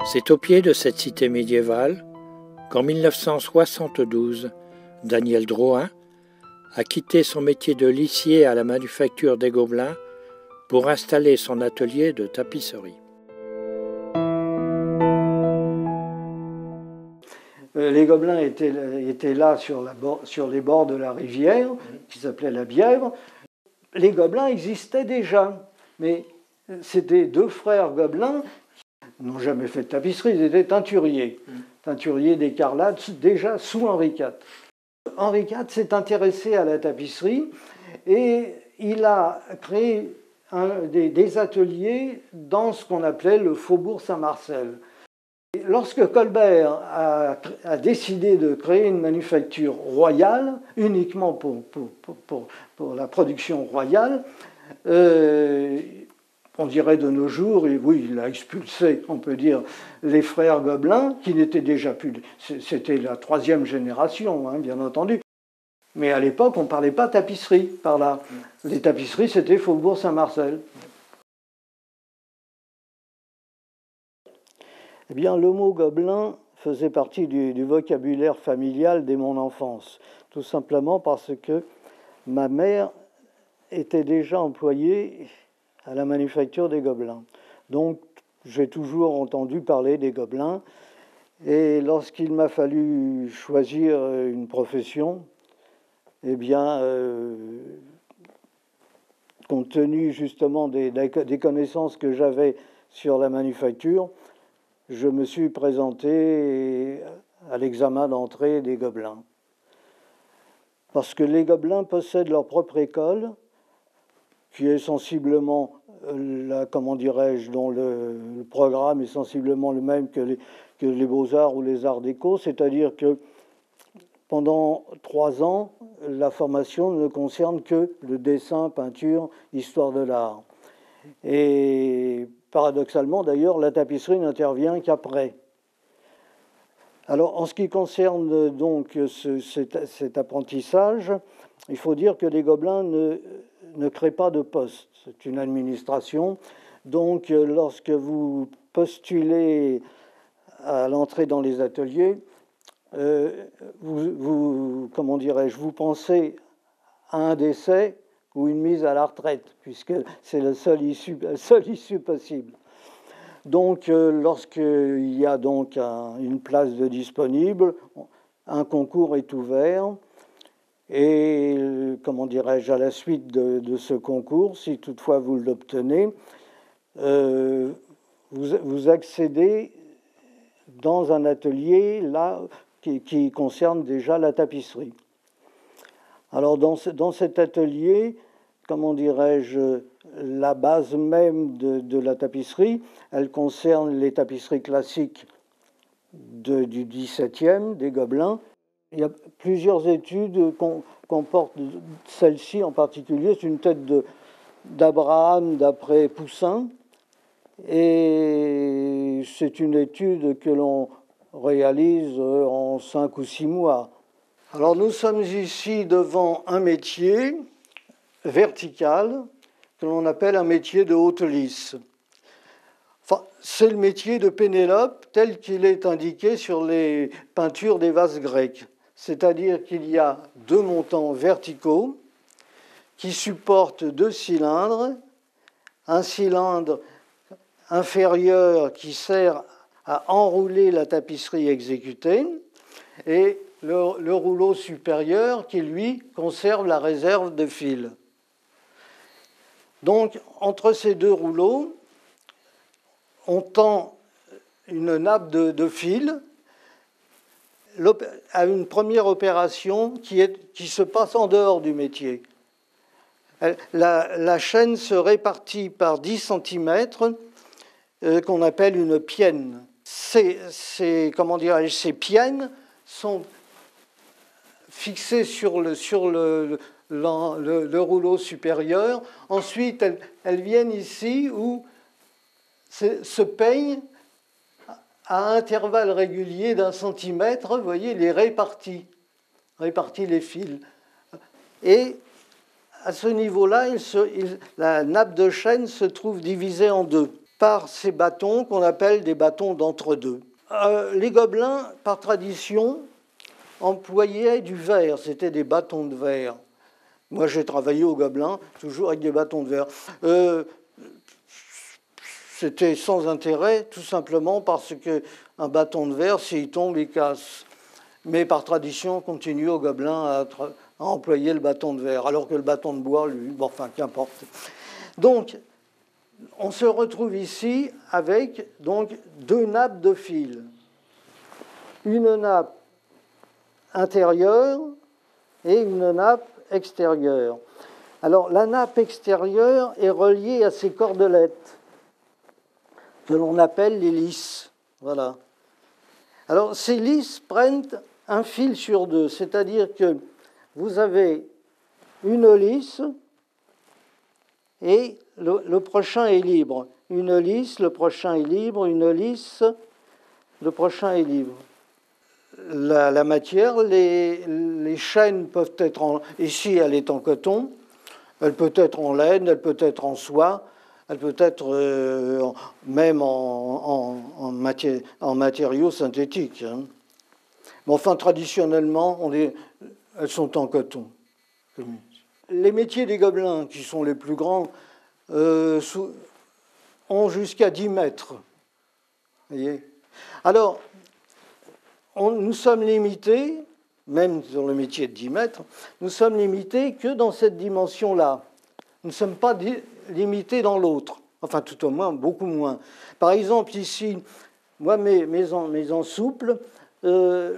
C'est au pied de cette cité médiévale qu'en 1972, Daniel Drouin a quitté son métier de lissier à la manufacture des Gobelins pour installer son atelier de tapisserie. Les Gobelins étaient là sur les bords de la rivière, qui s'appelait la Bièvre. Les Gobelins existaient déjà, mais c'était deux frères Gobelins qui n'ont jamais fait de tapisserie, ils étaient teinturiers. Teinturiers d'écarlate, déjà sous Henri IV. Henri IV s'est intéressé à la tapisserie et il a créé des ateliers dans ce qu'on appelait le Faubourg Saint-Marcel. Lorsque Colbert a décidé de créer une manufacture royale, uniquement pour la production royale, on dirait de nos jours, et oui, il a expulsé, on peut dire, les frères Gobelins, qui n'étaient déjà plus... C'était la troisième génération, hein, bien entendu. Mais à l'époque, on ne parlait pas tapisserie par là. Les tapisseries, c'était Faubourg Saint-Marcel. Eh bien, le mot gobelin faisait partie du vocabulaire familial dès mon enfance, tout simplement parce que ma mère était déjà employée à la manufacture des Gobelins. Donc, j'ai toujours entendu parler des Gobelins. Et lorsqu'il m'a fallu choisir une profession, eh bien, compte tenu justement des connaissances que j'avais sur la manufacture, je me suis présenté à l'examen d'entrée des Gobelins. Parce que les Gobelins possèdent leur propre école, qui est sensiblement, comment dirais-je, dont le programme est sensiblement le même que les Beaux-Arts ou les Arts déco, c'est-à-dire que pendant 3 ans, la formation ne concerne que le dessin, peinture, histoire de l'art. Et paradoxalement, d'ailleurs, la tapisserie n'intervient qu'après. Alors, en ce qui concerne donc cet apprentissage, il faut dire que les Gobelins ne créent pas de poste. C'est une administration. Donc, lorsque vous postulez à l'entrée dans les ateliers, comment dirais-je, vous pensez à un décès ou une mise à la retraite, puisque c'est la seule issue possible. Donc, lorsqu'il y a donc une place de disponible, un concours est ouvert. Et, comment dirais-je, à la suite de ce concours, si toutefois vous l'obtenez, vous accédez dans un atelier là qui concerne déjà la tapisserie. Alors dans cet atelier, comment dirais-je, la base même de la tapisserie, elle concerne les tapisseries classiques du XVIIe, des Gobelins. Il y a plusieurs études qu'on porte, celle-ci en particulier, c'est une tête d'Abraham d'après Poussin, et c'est une étude que l'on réalise en 5 ou 6 mois. Alors nous sommes ici devant un métier vertical que l'on appelle un métier de haute lisse. Enfin, c'est le métier de Pénélope tel qu'il est indiqué sur les peintures des vases grecs. C'est-à-dire qu'il y a 2 montants verticaux qui supportent 2 cylindres, un cylindre inférieur qui sert à enrouler la tapisserie exécutée et le rouleau supérieur qui, lui, conserve la réserve de fil. Donc, entre ces 2 rouleaux, on tend une nappe de fil à une première opération qui se passe en dehors du métier. La chaîne se répartit par 10 cm qu'on appelle une pienne. Ces piennes sont fixées sur le rouleau supérieur. Ensuite, elles viennent ici où se peignent à intervalles réguliers d'1 centimètre, vous voyez, les répartit les fils. Et à ce niveau-là, la nappe de chaîne se trouve divisée en 2. par ces bâtons qu'on appelle des bâtons d'entre-deux. Les Gobelins, par tradition, employaient du verre, c'était des bâtons de verre. Moi, j'ai travaillé au Gobelin, toujours avec des bâtons de verre. C'était sans intérêt, tout simplement parce qu'un bâton de verre, s'il tombe, il casse. Mais par tradition, on continue au Gobelin à employer le bâton de verre, alors que le bâton de bois, lui, bon, enfin, qu'importe. Donc, on se retrouve ici avec donc, deux nappes de fil. Une nappe intérieure et une nappe extérieure. Alors, la nappe extérieure est reliée à ces cordelettes que l'on appelle les lisses. Voilà. Alors, ces lisses prennent un fil sur deux, c'est-à-dire que vous avez une lisse et le prochain est libre. Une lisse, le prochain est libre, une lisse, le prochain est libre. La matière, les chaînes peuvent être en... Ici, elle est en coton, elle peut être en laine, elle peut être en soie, elle peut être même en matériaux synthétiques. Hein. Mais enfin, traditionnellement, elles sont en coton. Les métiers des Gobelins, qui sont les plus grands, ont jusqu'à 10 mètres. Vous voyez ? Alors, nous sommes limités, même sur le métier de 10 mètres, nous sommes limités que dans cette dimension-là. Nous ne sommes pas limités dans l'autre. Enfin, tout au moins, beaucoup moins. Par exemple, ici, moi, mes ensouples ont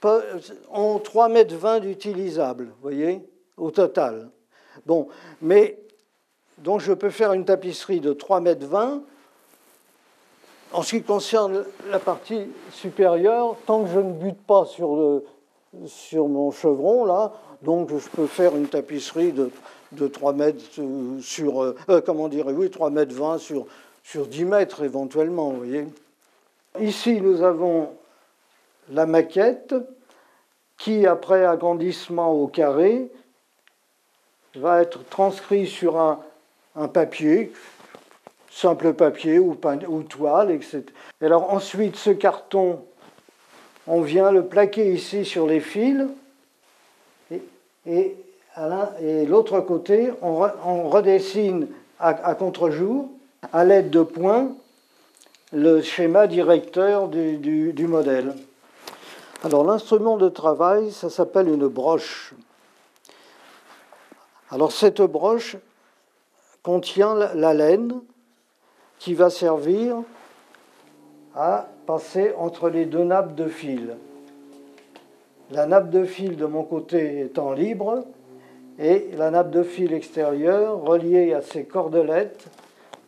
3,20 mètres d'utilisables, vous voyez, au total. Bon, mais donc je peux faire une tapisserie de 3,20 mètres. En ce qui concerne la partie supérieure, tant que je ne bute pas sur mon chevron, là, donc je peux faire une tapisserie de 3 mètres sur... 3,20 mètres sur 10 mètres éventuellement, vous voyez. Ici, nous avons la maquette qui, après agrandissement au carré, va être transcrit sur un papier, simple papier ou toile, etc. Et alors ensuite, ce carton, on vient le plaquer ici sur les fils, et l'autre côté, on redessine à contre-jour, à l'aide de points, le schéma directeur du modèle. Alors l'instrument de travail, ça s'appelle une broche. Alors cette broche contient la laine qui va servir à passer entre les deux nappes de fil. La nappe de fil de mon côté étant libre et la nappe de fil extérieure reliée à ces cordelettes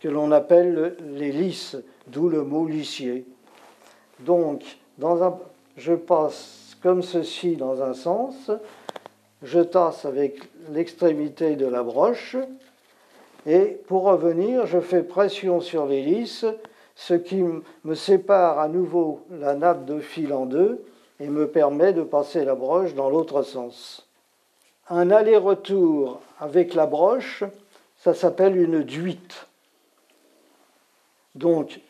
que l'on appelle les lisses, d'où le mot lissier. Donc, je passe comme ceci dans un sens, je tasse avec l'extrémité de la broche, et pour revenir, je fais pression sur les lisses, ce qui me sépare à nouveau la nappe de fil en deux et me permet de passer la broche dans l'autre sens. Un aller-retour avec la broche, ça s'appelle une duite. Donc,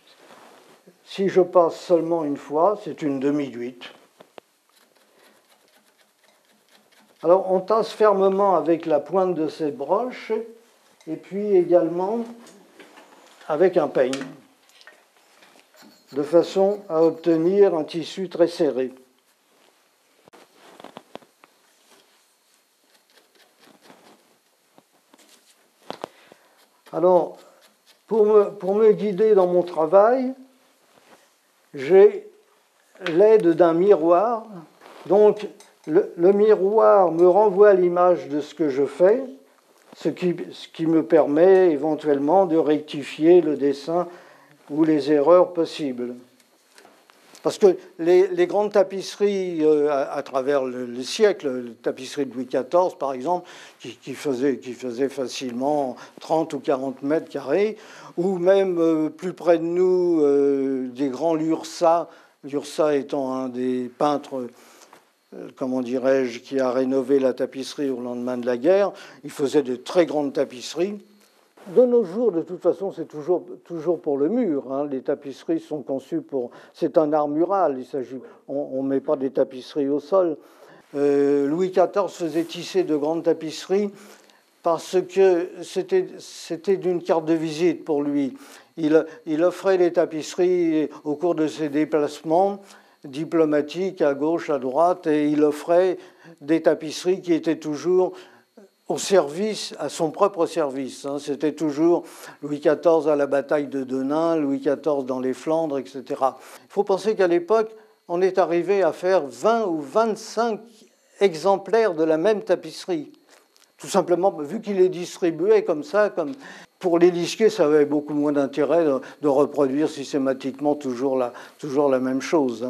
si je passe seulement une fois, c'est une demi-duite. Alors, on tasse fermement avec la pointe de cette broche et puis également avec un peigne, de façon à obtenir un tissu très serré. Alors, pour me guider dans mon travail, j'ai l'aide d'un miroir. Donc, le miroir me renvoie l'image de ce que je fais, ce qui me permet éventuellement de rectifier le dessin ou les erreurs possibles. Parce que les grandes tapisseries à travers le siècle, la tapisserie de Louis XIV par exemple, qui faisait facilement 30 ou 40 mètres carrés, ou même plus près de nous, des grands Lursa étant un des peintres, comment dirais-je, qui a rénové la tapisserie au lendemain de la guerre, il faisait de très grandes tapisseries. De nos jours, de toute façon, c'est toujours pour le mur. Hein. Les tapisseries sont conçues pour... C'est un art mural. On ne met pas des tapisseries au sol. Louis XIV faisait tisser de grandes tapisseries parce que c'était d'une carte de visite pour lui. Il offrait les tapisseries au cours de ses déplacements diplomatiques à gauche, à droite, et il offrait des tapisseries qui étaient toujours au service, à son propre service. C'était toujours Louis XIV à la bataille de Denain, Louis XIV dans les Flandres, etc. Il faut penser qu'à l'époque, on est arrivé à faire 20 ou 25 exemplaires de la même tapisserie. Tout simplement, vu qu'il les distribuait comme ça, comme pour les lisquer, ça avait beaucoup moins d'intérêt de reproduire systématiquement toujours la même chose.